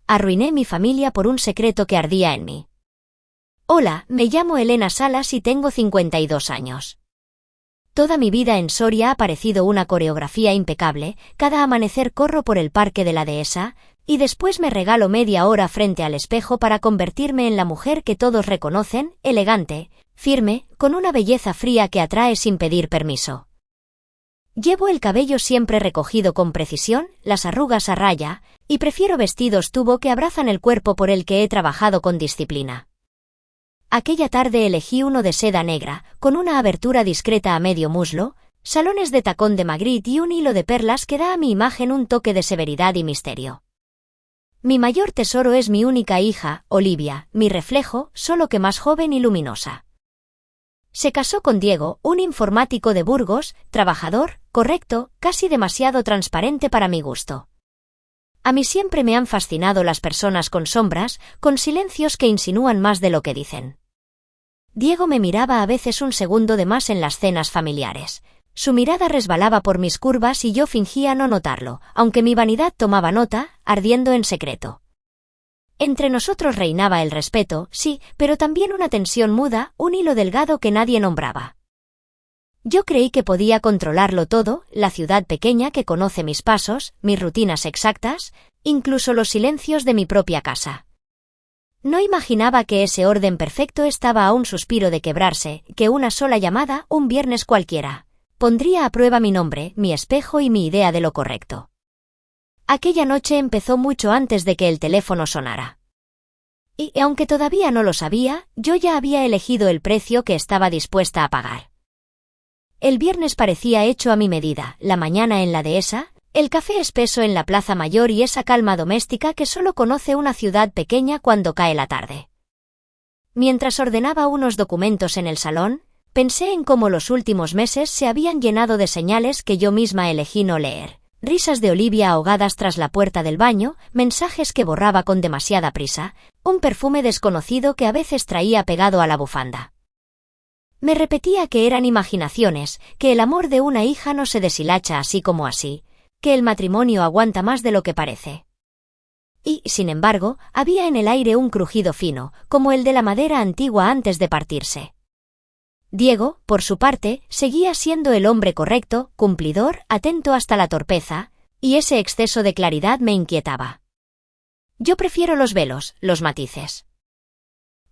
arruiné mi familia por un secreto que ardía en mí. Hola, me llamo Elena Salas y tengo 52 años. Toda mi vida en Soria ha parecido una coreografía impecable, cada amanecer corro por el parque de la dehesa, y después me regalo media hora frente al espejo para convertirme en la mujer que todos reconocen, elegante, firme, con una belleza fría que atrae sin pedir permiso. Llevo el cabello siempre recogido con precisión, las arrugas a raya, y prefiero vestidos tubo que abrazan el cuerpo por el que he trabajado con disciplina. Aquella tarde elegí uno de seda negra, con una abertura discreta a medio muslo, salones de tacón de Magritte y un hilo de perlas que da a mi imagen un toque de severidad y misterio. Mi mayor tesoro es mi única hija, Olivia, mi reflejo, solo que más joven y luminosa. Se casó con Diego, un informático de Burgos, trabajador, correcto, casi demasiado transparente para mi gusto. A mí siempre me han fascinado las personas con sombras, con silencios que insinúan más de lo que dicen. Diego me miraba a veces un segundo de más en las cenas familiares. Su mirada resbalaba por mis curvas y yo fingía no notarlo, aunque mi vanidad tomaba nota, ardiendo en secreto. Entre nosotros reinaba el respeto, sí, pero también una tensión muda, un hilo delgado que nadie nombraba. Yo creí que podía controlarlo todo, la ciudad pequeña que conoce mis pasos, mis rutinas exactas, incluso los silencios de mi propia casa. No imaginaba que ese orden perfecto estaba a un suspiro de quebrarse, que una sola llamada, un viernes cualquiera, pondría a prueba mi nombre, mi espejo y mi idea de lo correcto. Aquella noche empezó mucho antes de que el teléfono sonara. Y, aunque todavía no lo sabía, yo ya había elegido el precio que estaba dispuesta a pagar. El viernes parecía hecho a mi medida, la mañana en la dehesa, el café espeso en la plaza mayor y esa calma doméstica que solo conoce una ciudad pequeña cuando cae la tarde. Mientras ordenaba unos documentos en el salón, pensé en cómo los últimos meses se habían llenado de señales que yo misma elegí no leer. Risas de Olivia ahogadas tras la puerta del baño, mensajes que borraba con demasiada prisa, un perfume desconocido que a veces traía pegado a la bufanda. Me repetía que eran imaginaciones, que el amor de una hija no se deshilacha así como así, que el matrimonio aguanta más de lo que parece. Y, sin embargo, había en el aire un crujido fino, como el de la madera antigua antes de partirse. Diego, por su parte, seguía siendo el hombre correcto, cumplidor, atento hasta la torpeza, y ese exceso de claridad me inquietaba. Yo prefiero los velos, los matices.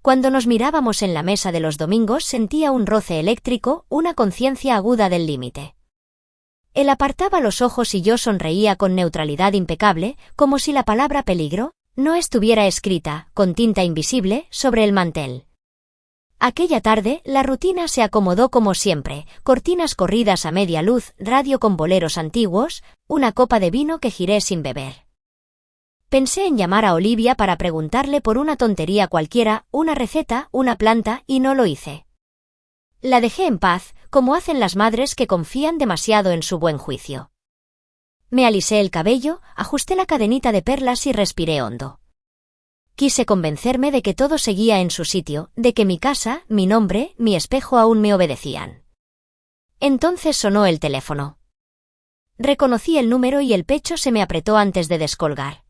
Cuando nos mirábamos en la mesa de los domingos sentía un roce eléctrico, una conciencia aguda del límite. Él apartaba los ojos y yo sonreía con neutralidad impecable, como si la palabra peligro no estuviera escrita, con tinta invisible, sobre el mantel. Aquella tarde, la rutina se acomodó como siempre, cortinas corridas a media luz, radio con boleros antiguos, una copa de vino que giré sin beber. Pensé en llamar a Olivia para preguntarle por una tontería cualquiera, una receta, una planta, y no lo hice. La dejé en paz, como hacen las madres que confían demasiado en su buen juicio. Me alisé el cabello, ajusté la cadenita de perlas y respiré hondo. Quise convencerme de que todo seguía en su sitio, de que mi casa, mi nombre, mi espejo aún me obedecían. Entonces sonó el teléfono. Reconocí el número y el pecho se me apretó antes de descolgar.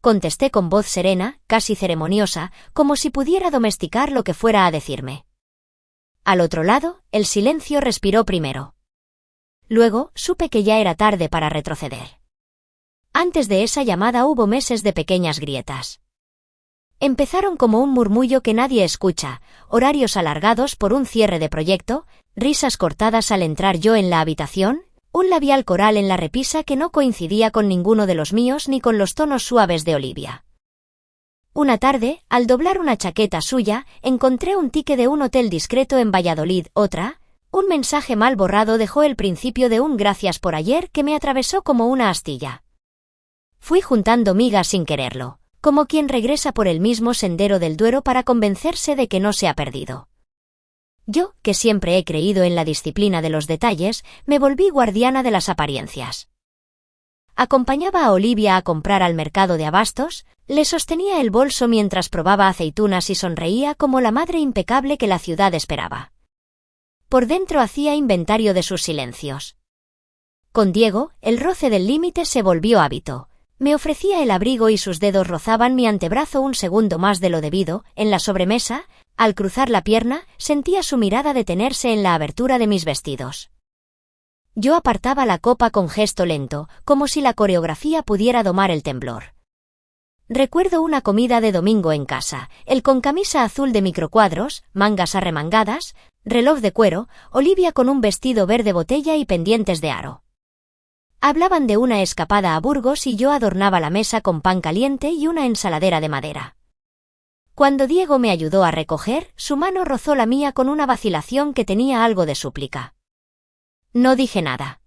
Contesté con voz serena, casi ceremoniosa, como si pudiera domesticar lo que fuera a decirme. Al otro lado, el silencio respiró primero. Luego, supe que ya era tarde para retroceder. Antes de esa llamada hubo meses de pequeñas grietas. Empezaron como un murmullo que nadie escucha, horarios alargados por un cierre de proyecto, risas cortadas al entrar yo en la habitación, un labial coral en la repisa que no coincidía con ninguno de los míos ni con los tonos suaves de Olivia. Una tarde, al doblar una chaqueta suya, encontré un ticket de un hotel discreto en Valladolid. Un mensaje mal borrado dejó el principio de un gracias por ayer que me atravesó como una astilla. Fui juntando migas sin quererlo, como quien regresa por el mismo sendero del Duero para convencerse de que no se ha perdido. Yo, que siempre he creído en la disciplina de los detalles, me volví guardiana de las apariencias. Acompañaba a Olivia a comprar al mercado de abastos, le sostenía el bolso mientras probaba aceitunas y sonreía como la madre impecable que la ciudad esperaba. Por dentro hacía inventario de sus silencios. Con Diego, el roce del límite se volvió hábito. Me ofrecía el abrigo y sus dedos rozaban mi antebrazo un segundo más de lo debido. En la sobremesa, al cruzar la pierna, sentía su mirada detenerse en la abertura de mis vestidos. Yo apartaba la copa con gesto lento, como si la coreografía pudiera domar el temblor. Recuerdo una comida de domingo en casa, él con camisa azul de microcuadros, mangas arremangadas, reloj de cuero, Olivia con un vestido verde botella y pendientes de aro. Hablaban de una escapada a Burgos y yo adornaba la mesa con pan caliente y una ensaladera de madera. Cuando Diego me ayudó a recoger, su mano rozó la mía con una vacilación que tenía algo de súplica. No dije nada.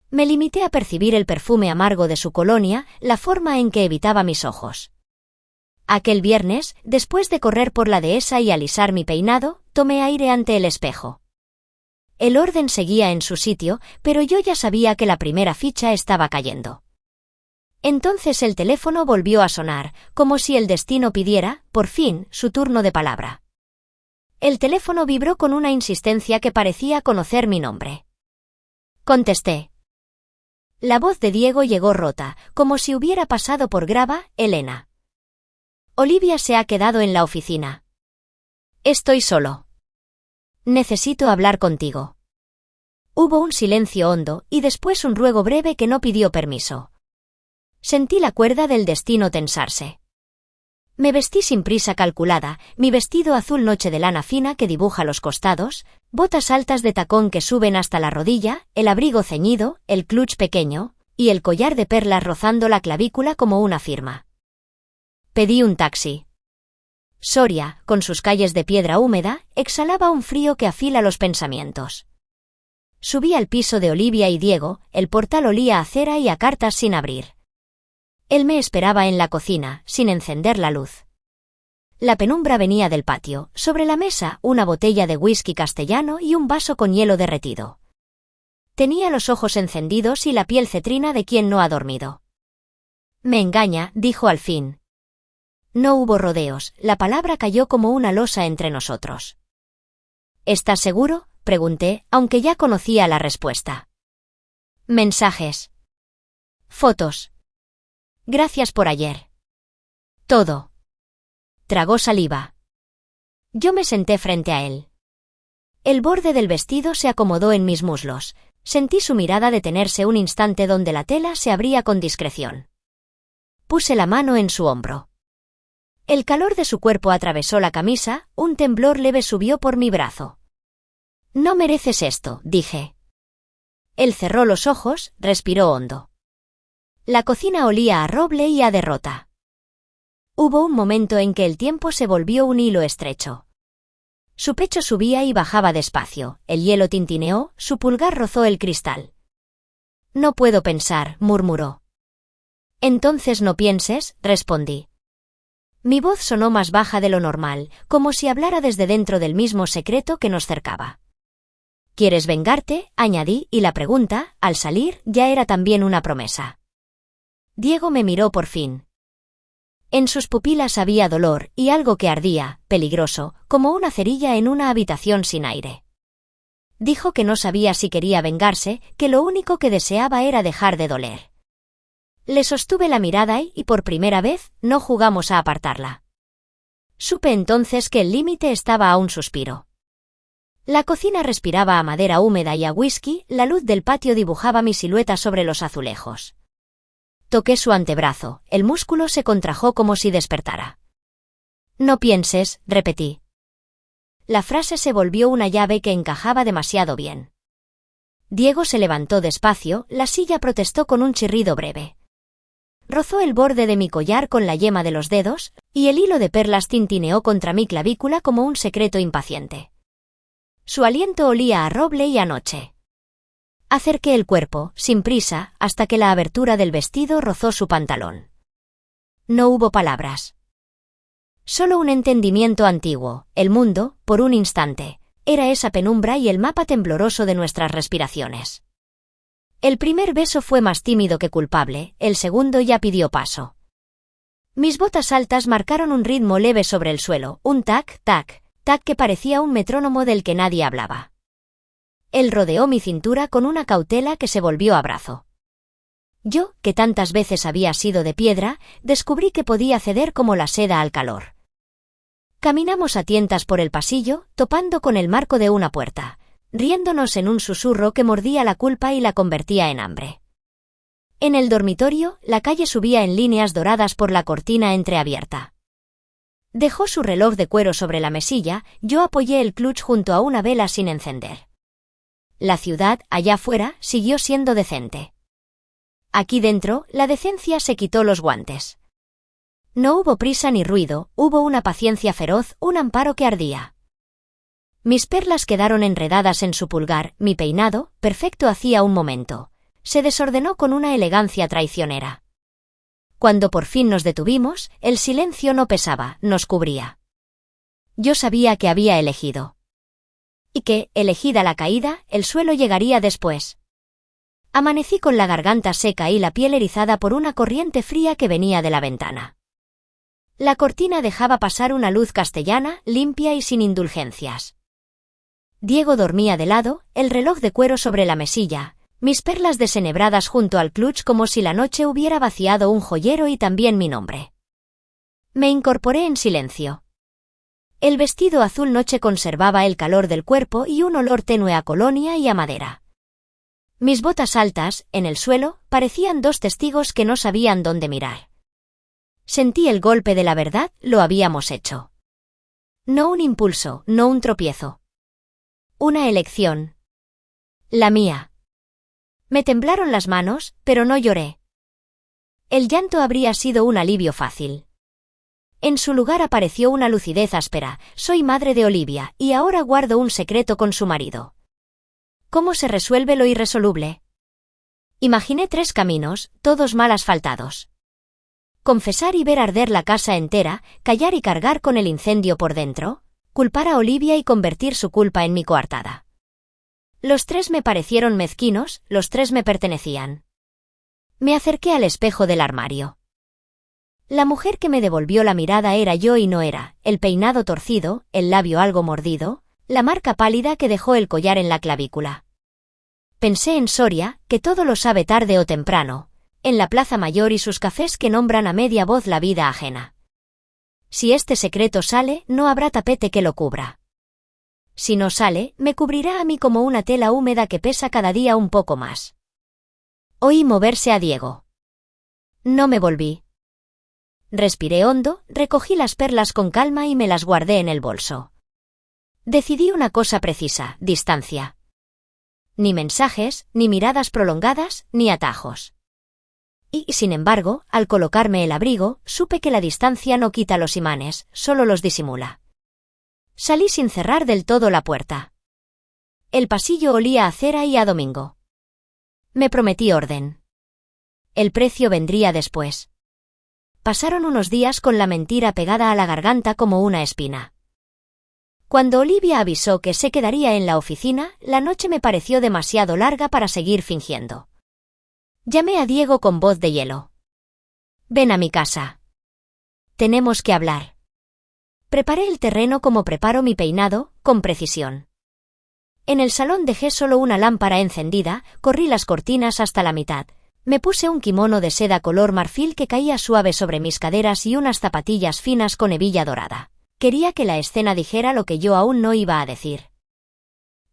Me limité a percibir el perfume amargo de su colonia, la forma en que evitaba mis ojos. Aquel viernes, después de correr por la dehesa y alisar mi peinado, tomé aire ante el espejo. El orden seguía en su sitio, pero yo ya sabía que la primera ficha estaba cayendo. Entonces el teléfono volvió a sonar, como si el destino pidiera, por fin, su turno de palabra. El teléfono vibró con una insistencia que parecía conocer mi nombre. Contesté. La voz de Diego llegó rota, como si hubiera pasado por grava. Elena. Olivia se ha quedado en la oficina. Estoy solo. Necesito hablar contigo. Hubo un silencio hondo, y después un ruego breve que no pidió permiso. Sentí la cuerda del destino tensarse. Me vestí sin prisa calculada, mi vestido azul noche de lana fina que dibuja los costados, botas altas de tacón que suben hasta la rodilla, el abrigo ceñido, el clutch pequeño, y el collar de perlas rozando la clavícula como una firma. Pedí un taxi. Soria, con sus calles de piedra húmeda, exhalaba un frío que afila los pensamientos. Subí al piso de Olivia y Diego, el portal olía a cera y a cartas sin abrir. Él me esperaba en la cocina, sin encender la luz. La penumbra venía del patio, sobre la mesa una botella de whisky castellano y un vaso con hielo derretido. Tenía los ojos encendidos y la piel cetrina de quien no ha dormido. Me engaña, dijo al fin. No hubo rodeos, la palabra cayó como una losa entre nosotros. ¿Estás seguro?, pregunté, aunque ya conocía la respuesta. Mensajes. Fotos. Gracias por ayer. Todo. Tragó saliva. Yo me senté frente a él. El borde del vestido se acomodó en mis muslos. Sentí su mirada detenerse un instante donde la tela se abría con discreción. Puse la mano en su hombro. El calor de su cuerpo atravesó la camisa, un temblor leve subió por mi brazo. No mereces esto, dije. Él cerró los ojos, respiró hondo. La cocina olía a roble y a derrota. Hubo un momento en que el tiempo se volvió un hilo estrecho. Su pecho subía y bajaba despacio, el hielo tintineó, su pulgar rozó el cristal. No puedo pensar, murmuró. Entonces no pienses, respondí. Mi voz sonó más baja de lo normal, como si hablara desde dentro del mismo secreto que nos cercaba. ¿Quieres vengarte?, añadí, y la pregunta, al salir, ya era también una promesa. Diego me miró por fin. En sus pupilas había dolor y algo que ardía, peligroso, como una cerilla en una habitación sin aire. Dijo que no sabía si quería vengarse, que lo único que deseaba era dejar de doler. Le sostuve la mirada y, por primera vez, no jugamos a apartarla. Supe entonces que el límite estaba a un suspiro. La cocina respiraba a madera húmeda y a whisky, la luz del patio dibujaba mi silueta sobre los azulejos. Toqué su antebrazo, el músculo se contrajo como si despertara. No pienses, repetí. La frase se volvió una llave que encajaba demasiado bien. Diego se levantó despacio, la silla protestó con un chirrido breve. Rozó el borde de mi collar con la yema de los dedos, y el hilo de perlas tintineó contra mi clavícula como un secreto impaciente. Su aliento olía a roble y a noche. Acerqué el cuerpo, sin prisa, hasta que la abertura del vestido rozó su pantalón. No hubo palabras. Solo un entendimiento antiguo, el mundo, por un instante, era esa penumbra y el mapa tembloroso de nuestras respiraciones. El primer beso fue más tímido que culpable, el segundo ya pidió paso. Mis botas altas marcaron un ritmo leve sobre el suelo, un tac, tac, tac que parecía un metrónomo del que nadie hablaba. Él rodeó mi cintura con una cautela que se volvió abrazo. Yo, que tantas veces había sido de piedra, descubrí que podía ceder como la seda al calor. Caminamos a tientas por el pasillo, topando con el marco de una puerta, riéndonos en un susurro que mordía la culpa y la convertía en hambre. En el dormitorio, la calle subía en líneas doradas por la cortina entreabierta. Dejó su reloj de cuero sobre la mesilla, yo apoyé el clutch junto a una vela sin encender. La ciudad, allá fuera, siguió siendo decente. Aquí dentro, la decencia se quitó los guantes. No hubo prisa ni ruido, hubo una paciencia feroz, un amparo que ardía. Mis perlas quedaron enredadas en su pulgar, mi peinado, perfecto hacía un momento, se desordenó con una elegancia traicionera. Cuando por fin nos detuvimos, el silencio no pesaba, nos cubría. Yo sabía que había elegido. Y que, elegida la caída, el suelo llegaría después. Amanecí con la garganta seca y la piel erizada por una corriente fría que venía de la ventana. La cortina dejaba pasar una luz castellana, limpia y sin indulgencias. Diego dormía de lado, el reloj de cuero sobre la mesilla, mis perlas desenebradas junto al clutch como si la noche hubiera vaciado un joyero y también mi nombre. Me incorporé en silencio. El vestido azul noche conservaba el calor del cuerpo y un olor tenue a colonia y a madera. Mis botas altas, en el suelo, parecían dos testigos que no sabían dónde mirar. Sentí el golpe de la verdad, lo habíamos hecho. No un impulso, no un tropiezo. Una elección. La mía. Me temblaron las manos, pero no lloré. El llanto habría sido un alivio fácil. En su lugar apareció una lucidez áspera, soy madre de Olivia, y ahora guardo un secreto con su marido. ¿Cómo se resuelve lo irresoluble? Imaginé 3 caminos, todos mal asfaltados. Confesar y ver arder la casa entera, callar y cargar con el incendio por dentro, culpar a Olivia y convertir su culpa en mi coartada. Los 3 me parecieron mezquinos, los 3 me pertenecían. Me acerqué al espejo del armario. La mujer que me devolvió la mirada era yo y no era, el peinado torcido, el labio algo mordido, la marca pálida que dejó el collar en la clavícula. Pensé en Soria, que todo lo sabe tarde o temprano, en la Plaza Mayor y sus cafés que nombran a media voz la vida ajena. Si este secreto sale, no habrá tapete que lo cubra. Si no sale, me cubrirá a mí como una tela húmeda que pesa cada día un poco más. Oí moverse a Diego. No me volví. Respiré hondo, recogí las perlas con calma y me las guardé en el bolso. Decidí una cosa precisa, distancia. Ni mensajes, ni miradas prolongadas, ni atajos. Y, sin embargo, al colocarme el abrigo, supe que la distancia no quita los imanes, solo los disimula. Salí sin cerrar del todo la puerta. El pasillo olía a cera y a domingo. Me prometí orden. El precio vendría después. Pasaron unos días con la mentira pegada a la garganta como una espina. Cuando Olivia avisó que se quedaría en la oficina, la noche me pareció demasiado larga para seguir fingiendo. Llamé a Diego con voz de hielo. Ven a mi casa. Tenemos que hablar. Preparé el terreno como preparo mi peinado, con precisión. En el salón dejé solo una lámpara encendida, corrí las cortinas hasta la mitad. Me puse un kimono de seda color marfil que caía suave sobre mis caderas y unas zapatillas finas con hebilla dorada. Quería que la escena dijera lo que yo aún no iba a decir.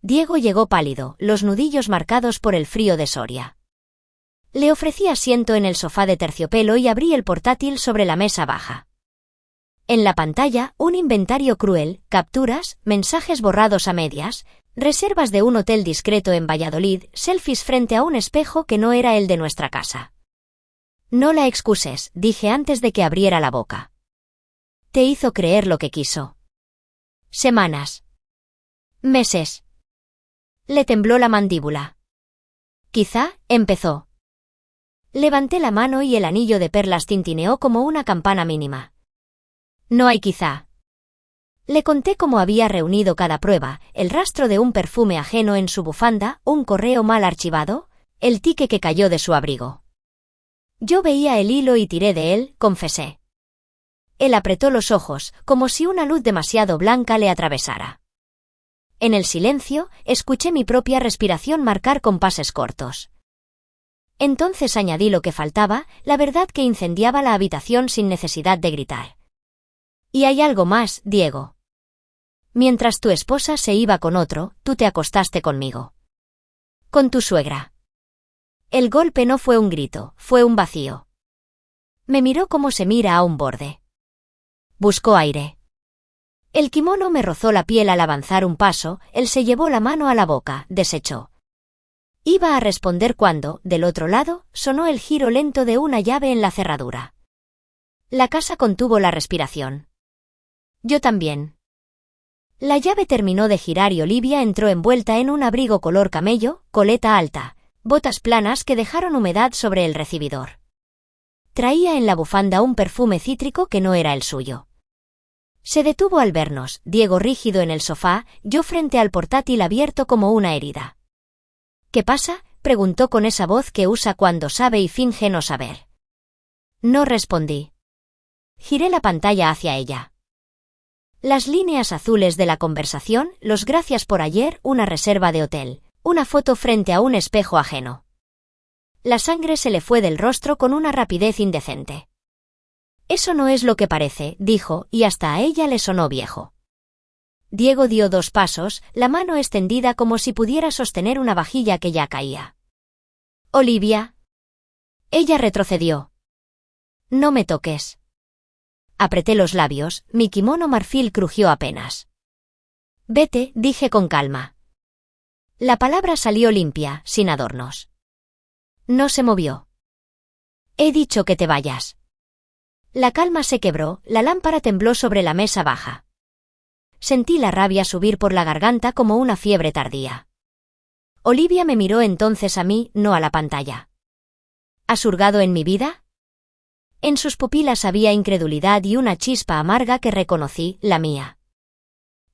Diego llegó pálido, los nudillos marcados por el frío de Soria. Le ofrecí asiento en el sofá de terciopelo y abrí el portátil sobre la mesa baja. En la pantalla, un inventario cruel, capturas, mensajes borrados a medias, reservas de un hotel discreto en Valladolid, selfies frente a un espejo que no era el de nuestra casa. No la excuses, dije antes de que abriera la boca. Te hizo creer lo que quiso. Semanas. Meses. Le tembló la mandíbula. Quizá, empezó. Levanté la mano y el anillo de perlas tintineó como una campana mínima. No hay quizá. Le conté cómo había reunido cada prueba, el rastro de un perfume ajeno en su bufanda, un correo mal archivado, el tique que cayó de su abrigo. Yo veía el hilo y tiré de él, confesé. Él apretó los ojos, como si una luz demasiado blanca le atravesara. En el silencio, escuché mi propia respiración marcar compases cortos. Entonces añadí lo que faltaba, la verdad que incendiaba la habitación sin necesidad de gritar. Y hay algo más, Diego. Mientras tu esposa se iba con otro, tú te acostaste conmigo. Con tu suegra. El golpe no fue un grito, fue un vacío. Me miró como se mira a un borde. Buscó aire. El kimono me rozó la piel al avanzar un paso, él se llevó la mano a la boca, desechó. Iba a responder cuando, del otro lado, sonó el giro lento de una llave en la cerradura. La casa contuvo la respiración. Yo también. La llave terminó de girar y Olivia entró envuelta en un abrigo color camello, coleta alta, botas planas que dejaron humedad sobre el recibidor. Traía en la bufanda un perfume cítrico que no era el suyo. Se detuvo al vernos, Diego rígido en el sofá, yo frente al portátil abierto como una herida. ¿Qué pasa?, preguntó con esa voz que usa cuando sabe y finge no saber. No respondí. Giré la pantalla hacia ella. Las líneas azules de la conversación, los gracias por ayer, una reserva de hotel, una foto frente a un espejo ajeno. La sangre se le fue del rostro con una rapidez indecente. Eso no es lo que parece, dijo, y hasta a ella le sonó viejo. Diego dio 2 pasos, la mano extendida como si pudiera sostener una vajilla que ya caía. Olivia. Ella retrocedió. No me toques. Apreté los labios, mi kimono marfil crujió apenas. Vete, dije con calma. La palabra salió limpia, sin adornos. No se movió. He dicho que te vayas. La calma se quebró, la lámpara tembló sobre la mesa baja. Sentí la rabia subir por la garganta como una fiebre tardía. Olivia me miró entonces a mí, no a la pantalla. ¿Has hurgado en mi vida? En sus pupilas había incredulidad y una chispa amarga que reconocí, la mía.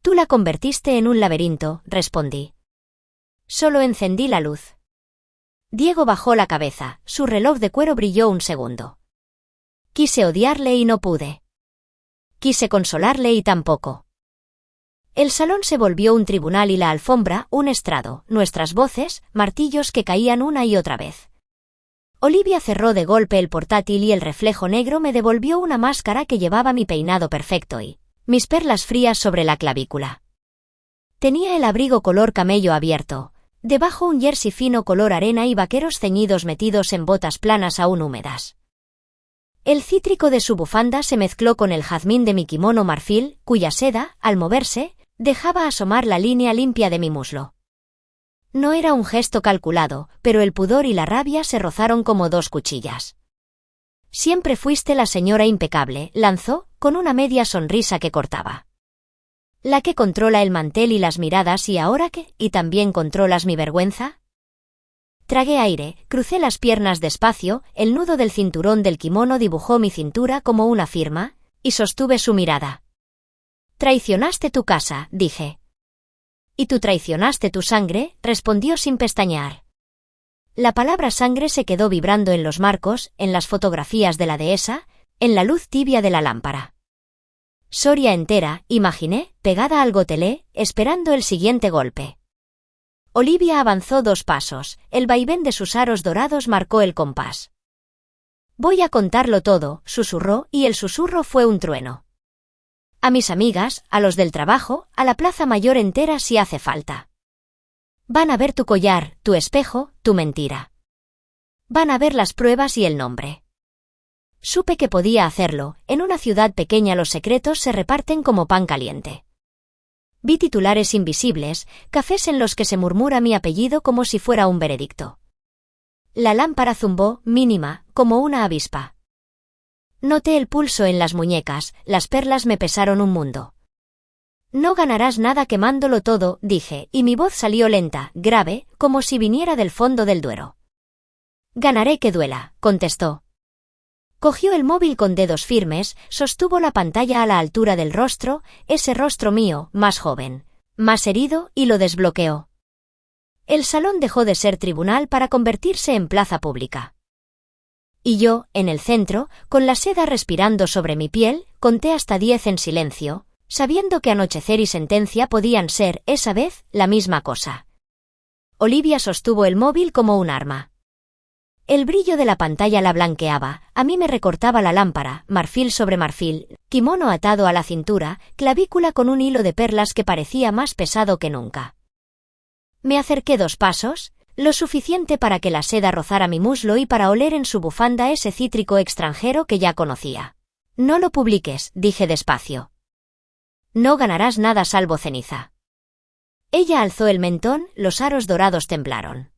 Tú la convertiste en un laberinto, respondí. Solo encendí la luz. Diego bajó la cabeza, su reloj de cuero brilló un segundo. Quise odiarle y no pude. Quise consolarle y tampoco. El salón se volvió un tribunal y la alfombra, un estrado, nuestras voces, martillos que caían una y otra vez. Olivia cerró de golpe el portátil y el reflejo negro me devolvió una máscara que llevaba mi peinado perfecto y mis perlas frías sobre la clavícula. Tenía el abrigo color camello abierto, debajo un jersey fino color arena y vaqueros ceñidos metidos en botas planas aún húmedas. El cítrico de su bufanda se mezcló con el jazmín de mi kimono marfil, cuya seda, al moverse, dejaba asomar la línea limpia de mi muslo. No era un gesto calculado, pero el pudor y la rabia se rozaron como 2 cuchillas. Siempre fuiste la señora impecable, lanzó, con una media sonrisa que cortaba. La que controla el mantel y las miradas y ahora qué, ¿y también controlas mi vergüenza? Tragué aire, crucé las piernas despacio, el nudo del cinturón del kimono dibujó mi cintura como una firma, y sostuve su mirada. Traicionaste tu casa, dije. ¿Y tú traicionaste tu sangre?, respondió sin pestañear. La palabra sangre se quedó vibrando en los marcos, en las fotografías de la dehesa, en la luz tibia de la lámpara. Soria entera, imaginé, pegada al gotelé, esperando el siguiente golpe. Olivia avanzó 2 pasos, el vaivén de sus aros dorados marcó el compás. Voy a contarlo todo, susurró, y el susurro fue un trueno. A mis amigas, a los del trabajo, a la plaza mayor entera si hace falta. Van a ver tu collar, tu espejo, tu mentira. Van a ver las pruebas y el nombre. Supe que podía hacerlo, en una ciudad pequeña los secretos se reparten como pan caliente. Vi titulares invisibles, cafés en los que se murmura mi apellido como si fuera un veredicto. La lámpara zumbó, mínima, como una avispa. Noté el pulso en las muñecas, las perlas me pesaron un mundo. No ganarás nada quemándolo todo, dije, y mi voz salió lenta, grave, como si viniera del fondo del Duero. Ganaré que duela, contestó. Cogió el móvil con dedos firmes, sostuvo la pantalla a la altura del rostro, ese rostro mío, más joven, más herido, y lo desbloqueó. El salón dejó de ser tribunal para convertirse en plaza pública. Y yo, en el centro, con la seda respirando sobre mi piel, conté hasta 10 en silencio, sabiendo que anochecer y sentencia podían ser, esa vez, la misma cosa. Olivia sostuvo el móvil como un arma. El brillo de la pantalla la blanqueaba, a mí me recortaba la lámpara, marfil sobre marfil, kimono atado a la cintura, clavícula con un hilo de perlas que parecía más pesado que nunca. Me acerqué 2 pasos, lo suficiente para que la seda rozara mi muslo y para oler en su bufanda ese cítrico extranjero que ya conocía. No lo publiques, dije despacio. No ganarás nada salvo ceniza. Ella alzó el mentón, los aros dorados temblaron.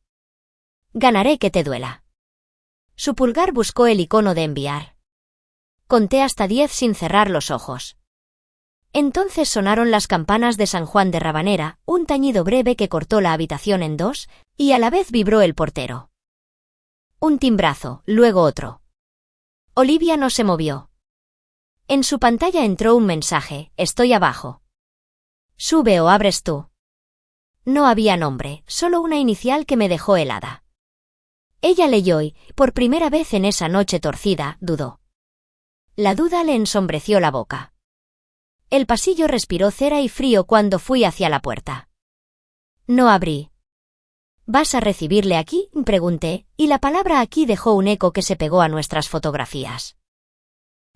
Ganaré que te duela. Su pulgar buscó el icono de enviar. Conté hasta 10 sin cerrar los ojos. Entonces sonaron las campanas de San Juan de Rabanera, un tañido breve que cortó la habitación en 2, y a la vez vibró el portero. Un timbrazo, luego otro. Olivia no se movió. En su pantalla entró un mensaje: estoy abajo. Sube o abres tú. No había nombre, solo una inicial que me dejó helada. Ella leyó y, por primera vez en esa noche torcida, dudó. La duda le ensombreció la boca. El pasillo respiró cera y frío cuando fui hacia la puerta. No abrí. ¿Vas a recibirle aquí?, pregunté, y la palabra aquí dejó un eco que se pegó a nuestras fotografías.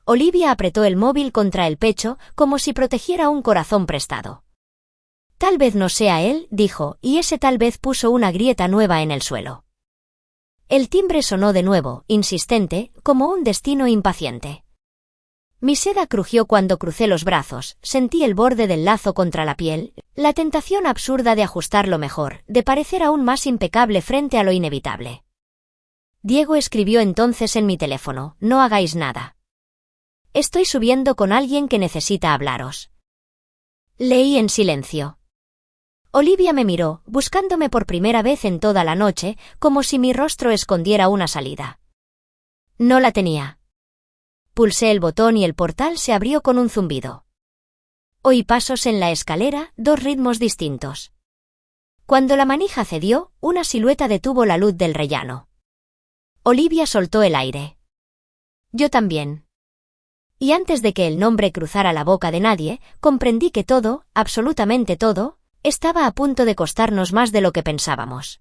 Olivia apretó el móvil contra el pecho, como si protegiera un corazón prestado. Tal vez no sea él, dijo, y ese tal vez puso una grieta nueva en el suelo. El timbre sonó de nuevo, insistente, como un destino impaciente. Mi seda crujió cuando crucé los brazos, sentí el borde del lazo contra la piel, la tentación absurda de ajustarlo mejor, de parecer aún más impecable frente a lo inevitable. Diego escribió entonces en mi teléfono: no hagáis nada. Estoy subiendo con alguien que necesita hablaros. Leí en silencio. Olivia me miró, buscándome por primera vez en toda la noche, como si mi rostro escondiera una salida. No la tenía. Pulsé el botón y el portal se abrió con un zumbido. Oí pasos en la escalera, 2 ritmos distintos. Cuando la manija cedió, una silueta detuvo la luz del rellano. Olivia soltó el aire. Yo también. Y antes de que el nombre cruzara la boca de nadie, comprendí que todo, absolutamente todo, estaba a punto de costarnos más de lo que pensábamos.